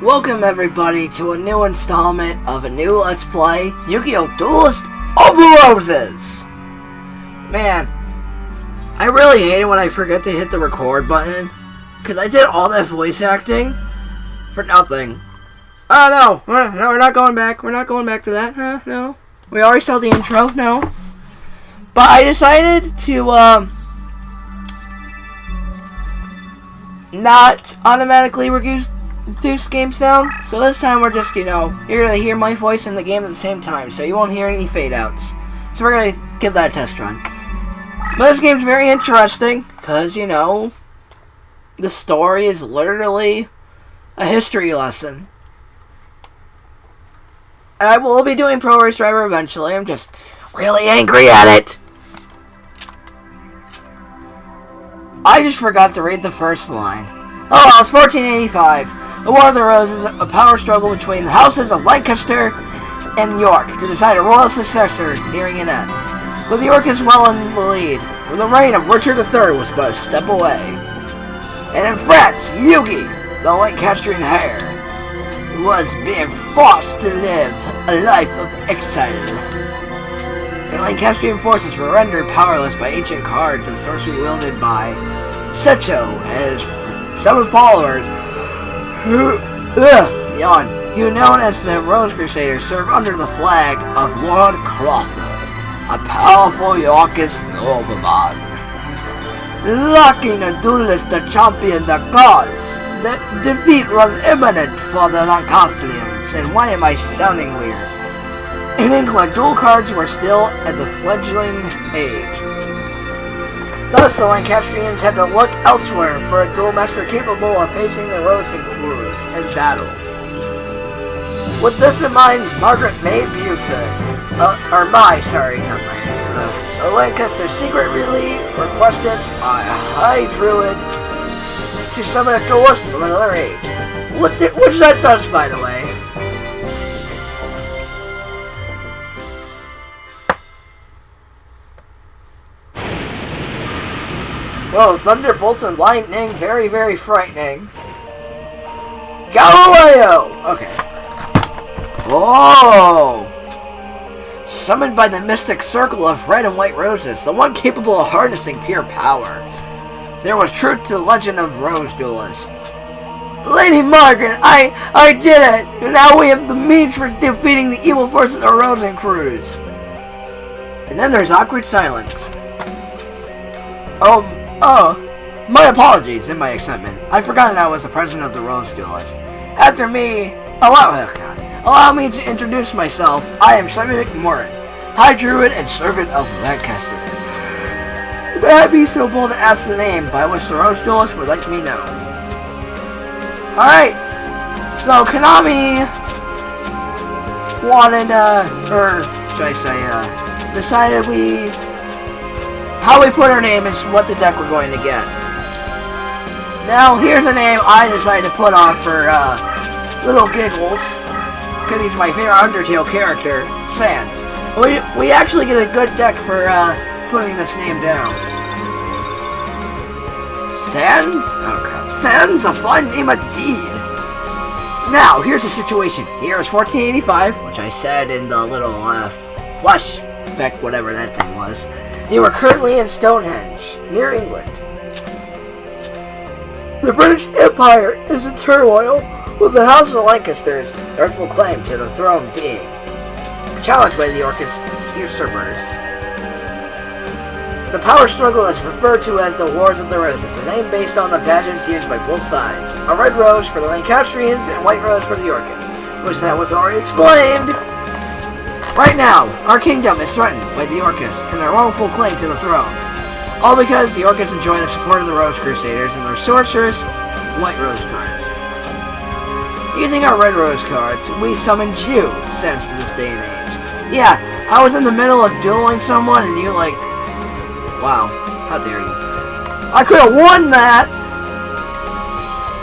Welcome everybody to a new installment of a new Let's Play Yu-Gi-Oh! Duelist of the Roses! Man, I really hate it when I forget to hit the record button, because I did all that voice acting for nothing. Oh no, we're not going back. We're not going back to that, huh? No. We already saw the intro, no. But I decided to, not automatically reduce game sound, so this time we're just, you're gonna hear my voice in the game at the same time, so you won't hear any fade outs. So we're gonna give that a test run. But this game's very interesting, because, the story is literally a history lesson. And I will be doing Pro Race Driver eventually, I'm just really angry at it. I just forgot to read the first line. Oh, it's 1485. The War of the Roses, a power struggle between the houses of Lancaster and York to decide a royal successor nearing an end. With York as well in the lead, the reign of Richard III was but a step away. And in France, Yugi, the Lancastrian heir, was being forced to live a life of exile. The Lancastrian forces were rendered powerless by ancient cards and sorcery wielded by Secho and his 7 followers who known as the Rose Crusaders, serve under the flag of Lord Crawford, a powerful Yorkist nobleman. Lacking a duelist to champion the cause, the defeat was imminent for the Lancastrians. And why am I sounding weird? In England, duel cards were still at the fledgling age. Thus, the Lancastrians had to look elsewhere for a duel master capable of facing the Rosencrews in battle. With this in mind, Margaret May Buford, a Lancaster secretly requested a high druid to summon a duelist from another age. Which that's us, by the way. Whoa, thunderbolts and lightning, very, very frightening. Galileo! Okay. Whoa! Summoned by the mystic circle of red and white roses, the one capable of harnessing pure power. There was truth to the legend of Rose Duelist. Lady Margaret, I did it! And now we have the means for defeating the evil forces of Rosencrews. And then there's awkward silence. Oh, my apologies in my excitement. I'd forgotten I was the president of the Rose Duelist. After me, allow me to introduce myself. I am Simon McMorrin, High Druid and Servant of Lancaster. May I be so bold to ask the name by which the Rose Duelist would like me know? Alright, so Konami wanted, decided how we put our name is what the deck we're going to get. Now, here's a name I decided to put on for, little giggles, because he's my favorite Undertale character, Sans. We actually get a good deck for, putting this name down. Sans? Okay. Sans, a fun name indeed. Now, here's the situation. Here is 1485, which I said in the little, flashback, whatever that thing was. You are currently in Stonehenge, near England. The British Empire is in turmoil, with the House of Lancasters, their rightful claim to the throne being challenged by the Yorkist usurpers. The power struggle is referred to as the Wars of the Roses, a name based on the badges used by both sides. A red rose for the Lancastrians and a white rose for the Yorkists, which that was already explained. Right now, our kingdom is threatened by the Yorkists and their wrongful claim to the throne. All because the Yorkists enjoy the support of the Rose Crusaders and their sorcerers, white rose cards. Using our red rose cards, we summoned you, Sans, to this day and age. Yeah, I was in the middle of dueling someone and you wow, how dare you. I could have won that!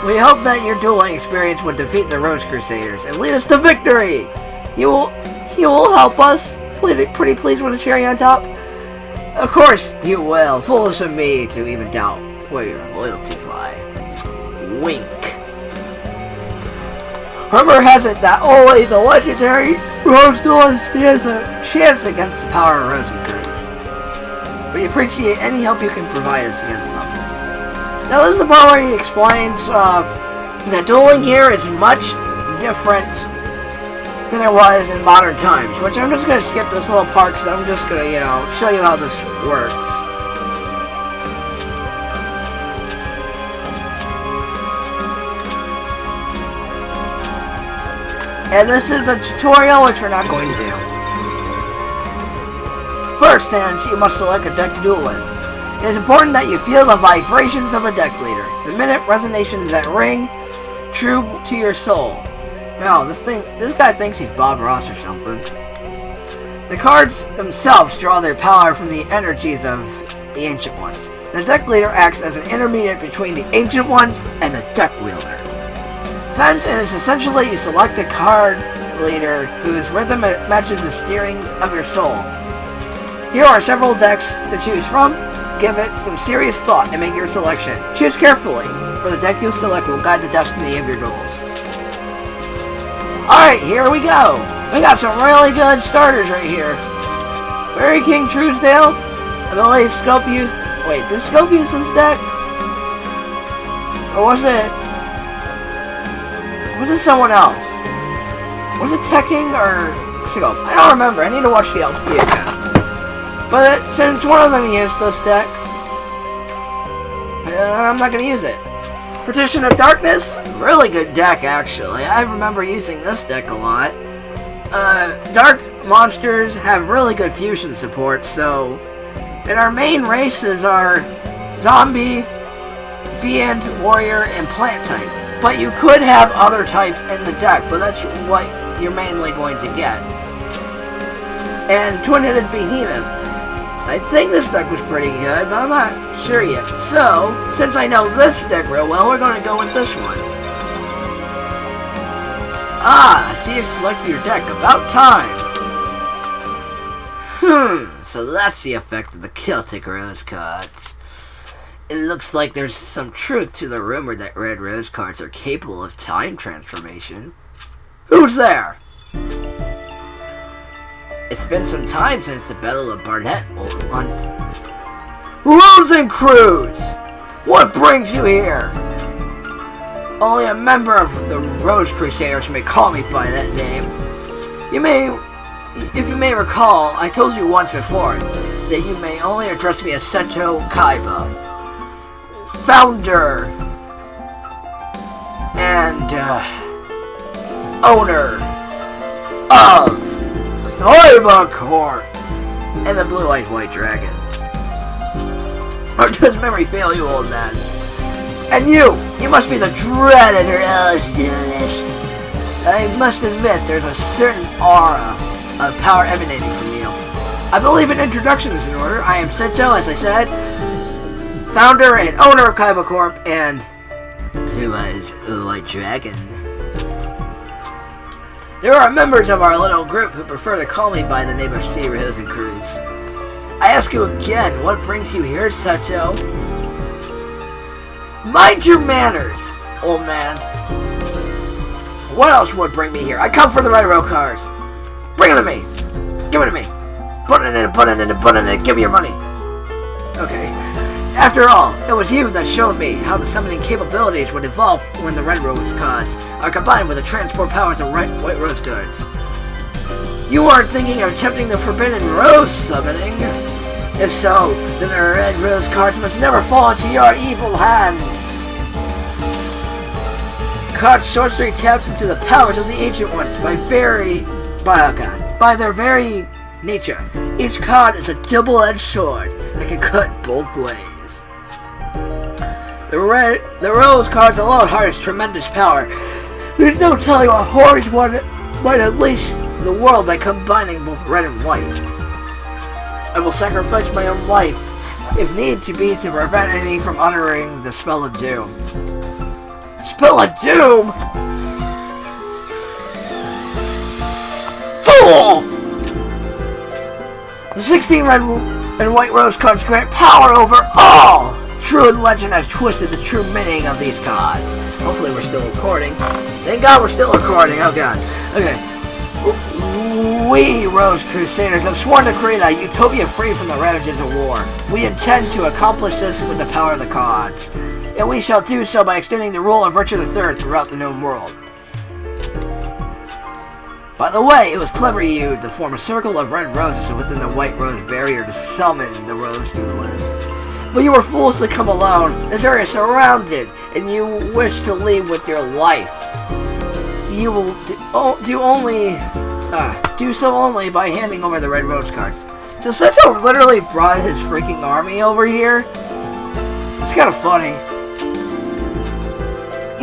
We hope that your dueling experience would defeat the Rose Crusaders and lead us to victory! You will help us? Pretty pleased with a cherry on top? Of course you will. Foolish of me to even doubt where your loyalties lie. Wink. Rumor has it that only the legendary Rose Dawn stands a chance against the power of Rose and Cruz. We appreciate any help you can provide us against them. Now this is the part where he explains that dueling here is much different than it was in modern times, which I'm just going to skip this little part because I'm just going to, show you how this works. And this is a tutorial which we're not going to do. First, since you must select a deck to duel with. It is important that you feel the vibrations of a deck leader. The minute resonations that ring true to your soul. No, this guy thinks he's Bob Ross or something. The cards themselves draw their power from the energies of the Ancient Ones. The deck leader acts as an intermediate between the Ancient Ones and the deck wielder. Since it is essentially you select a card leader whose rhythm matches the steerings of your soul. Here are several decks to choose from. Give it some serious thought and make your selection. Choose carefully, for the deck you select will guide the destiny of your duels. Alright, here we go. We got some really good starters right here. Fairy King Truesdale. I believe Scope used... Wait, did Scope use this deck? Or was it... Was it someone else? Was it Tech King or Scope? I don't remember. I need to watch the LP again. But since one of them used this deck, I'm not going to use it. Partition of Darkness, really good deck actually. I remember using this deck a lot. Dark monsters have really good fusion support, so... And our main races are Zombie, Fiend, Warrior, and Plant type. But you could have other types in the deck, but that's what you're mainly going to get. And Twin-Headed Behemoth. I think this deck was pretty good, but I'm not sure yet. So, since I know this deck real well, we're going to go with this one. Ah, I see you've selected your deck. About time. So that's the effect of the Celtic Rose cards. It looks like there's some truth to the rumor that red rose cards are capable of time transformation. Who's there? It's been some time since the Battle of Barnet on Rose and Cruz! What brings you here? Only a member of the Rose Crusaders may call me by that name. If you may recall, I told you once before that you may only address me as Seto Kaiba, founder and owner of Kaiba Corp and the Blue-Eyed White Dragon. Or does memory fail you, old man? And you must be the dreaded illusionist. I must admit, there's a certain aura of power emanating from you. I believe an introduction is in order. I am Seto, as I said, founder and owner of Kaiba Corp and Blue-Eyed White Dragon. There are members of our little group who prefer to call me by the name of C. Rose and Cruz. I ask you again, what brings you here, Seto? Mind your manners, old man. What else would bring me here? I come for the red row cars. Bring it to me. Give it to me. Put it in it, give me your money. Okay. After all, it was you that showed me how the summoning capabilities would evolve when the red rose cards are combined with the transport powers of white rose cards. You aren't thinking of attempting the forbidden rose summoning? If so, then the red rose cards must never fall into your evil hands. Card sorcery taps into the powers of the Ancient Ones by their very nature. Each card is a double-edged sword that can cut both ways. The rose cards alone harness tremendous power. There's no telling what horrors might unleash the world by combining both red and white. I will sacrifice my own life, if need to be, to prevent any from uttering the spell of doom. Spell of doom? Fool! The 16 red and white rose cards grant power over all! True legend has twisted the true meaning of these cards. Hopefully we're still recording. Thank God we're still recording. Oh God. Okay. We, Rose Crusaders, have sworn to create a utopia free from the ravages of war. We intend to accomplish this with the power of the gods. And we shall do so by extending the rule of Richard III throughout the known world. By the way, it was clever of you to form a circle of red roses within the white rose barrier to summon the rose duelist. But you were fools to come alone. This area is surrounded, and you wish to leave with your life. You will do so only by handing over the red rose cards. So Seto literally brought his freaking army over here. It's kind of funny.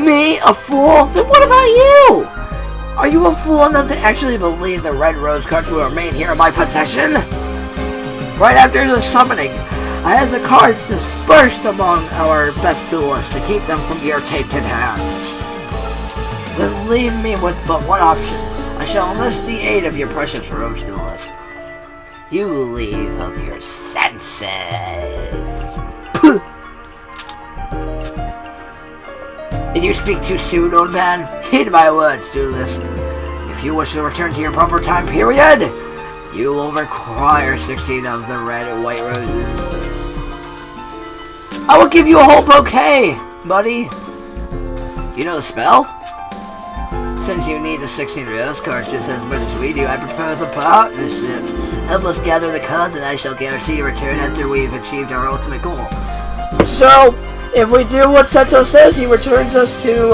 Me, a fool? Then what about you? Are you a fool enough to actually believe the red rose cards will remain here in my possession? Right after the summoning, I had the cards dispersed among our best duelists to keep them from your tainted hands. Then leave me with but one option. I shall enlist the aid of your precious rose duelist. You leave of your senses. Did you speak too soon, old man? Heed my words, duelist. If you wish to return to your proper time period, you will require 16 of the red and white roses. I will give you a whole bouquet, buddy. You know the spell? Since you need the 16 rose cards just as much as we do, I propose a partnership. Help us gather the cards and I shall guarantee your return after we've achieved our ultimate goal. So, if we do what Seto says, he returns us to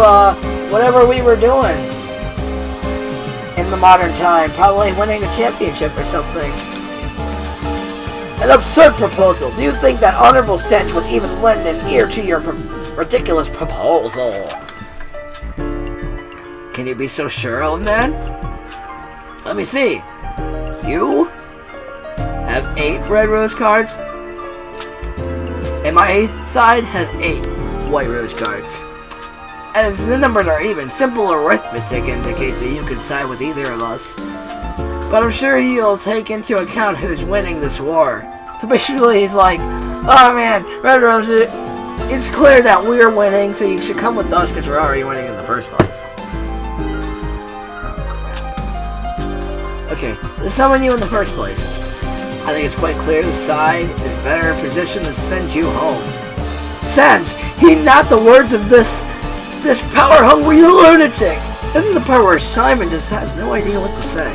whatever we were doing in the modern time. Probably winning a championship or something. An absurd proposal. Do you think that Honorable Sense would even lend an ear to your ridiculous proposal? Can you be so sure, old man? Let me see. You have 8 red rose cards, and my side has 8 white rose cards. As the numbers are even, simple arithmetic indicates that you can side with either of us. But I'm sure you'll take into account who's winning this war. So basically he's like, oh man, red roses, it's clear that we're winning, so you should come with us because we're already winning in the first place. Okay, to summon you in the first place. I think it's quite clear the side is better positioned to send you home. Sans, heed not the words of this power-hungry lunatic. This is the part where Simon just has no idea what to say.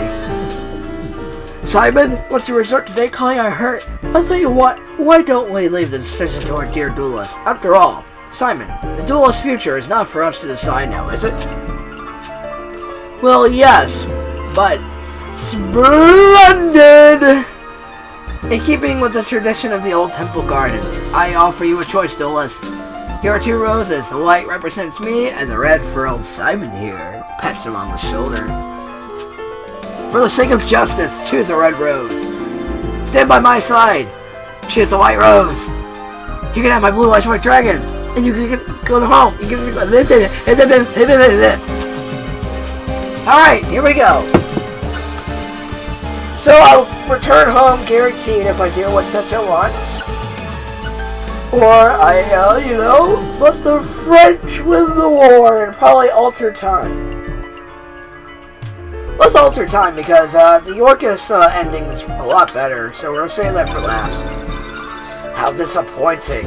Simon, what's the resort today calling I hurt? I'll tell you what, why don't we leave the decision to our dear duelist? After all, Simon, the duelist's future is not for us to decide now, is it? Well, yes, but splendid! In keeping with the tradition of the old temple gardens, I offer you a choice, duelist. Here are 2 roses. The white represents me, and the red for old Simon here. Pats him on the shoulder. For the sake of justice, choose a red rose. Stand by my side. Choose a white rose. You can have my blue eyes white dragon, and you can go home. You can go. Alright, here we go. So I'll return home guaranteed if I do what Seto wants. Or I, let the French win the war and probably alter time. Let's alter time because the Yorkist ending is a lot better, so we're saying that for last. How disappointing.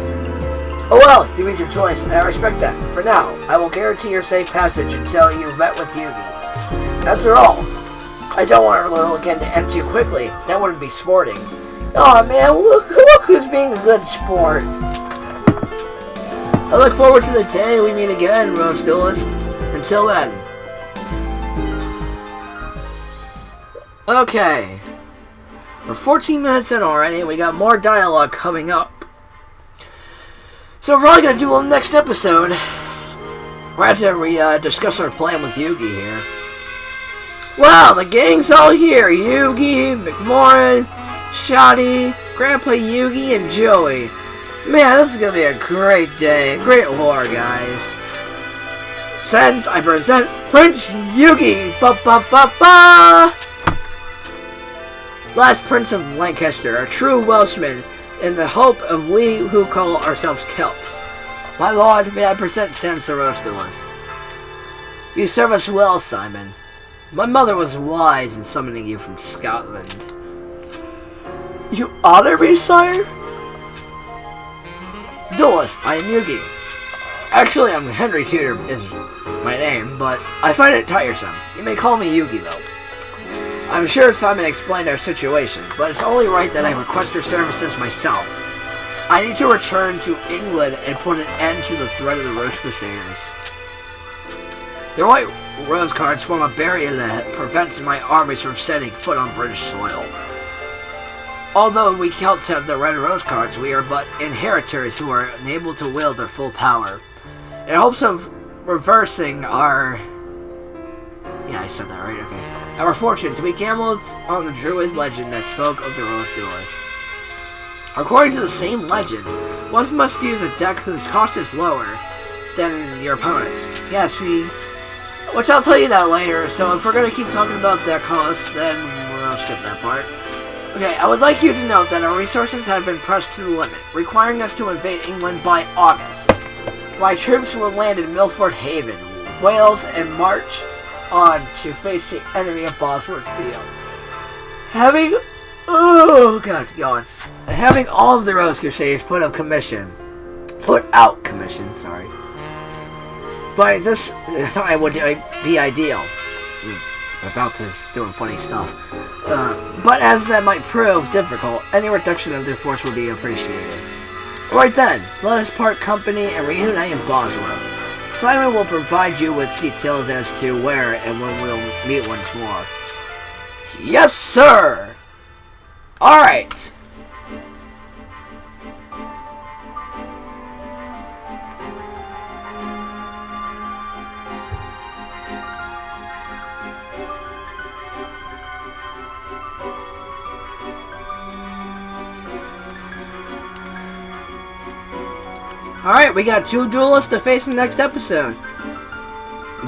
Oh well, you made your choice, and I respect that. For now, I will guarantee your safe passage until you've met with Yugi. After all, I don't want our little again to end too quickly. That wouldn't be sporting. Aw man, look who's being a good sport. I look forward to the day we meet again, Rose Duelist. Until then. Okay. We're 14 minutes in already, and we got more dialogue coming up. So we're probably gonna do a next episode. Right after we discuss our plan with Yugi here. Wow, the gang's all here. Yugi, McMoran, Shoddy, Grandpa Yugi, and Joey. Man, this is gonna be a great day. A great war, guys. Since I present Prince Yugi. Ba-ba-ba-ba! Last Prince of Lancaster, a true Welshman, in the hope of we who call ourselves Celts. My lord, may I present Sans the Rose Duelist. You serve us well, Simon. My mother was wise in summoning you from Scotland. You honor me, sire? Duelist, I am Yugi. Actually, I'm Henry Tudor is my name, but I find it tiresome. You may call me Yugi, though. I'm sure Simon explained our situation, but it's only right that I request your services myself. I need to return to England and put an end to the threat of the Rose Crusaders. Their white rose cards form a barrier that prevents my armies from setting foot on British soil. Although we Celts have the red rose cards, we are but inheritors who are unable to wield their full power. In hopes of reversing our... Yeah, I said that right, okay. Our fortunes, we gambled on the druid legend that spoke of the Rose Duelist. According to the same legend, one must use a deck whose cost is lower than your opponent's. Yes, which I'll tell you that later, so if we're going to keep talking about deck cost, then we'll skip that part. Okay, I would like you to note that our resources have been pressed to the limit, requiring us to invade England by August. My troops will land in Milford Haven, Wales, and march on to face the enemy of Bosworth Field. Having all of the Rose Crusaders put out commission, But this time would be ideal. About this, doing funny stuff. But as that might prove difficult, any reduction of their force would be appreciated. Right then, let us part company and reunite in Bosworth. Simon will provide you with details as to where and when we'll meet once more. Yes, sir! Alright. Alright, we got 2 duelists to face in the next episode.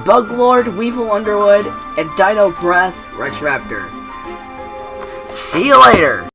Buglord, Weevil Underwood, and Dino Breath, Rex Raptor. See you later!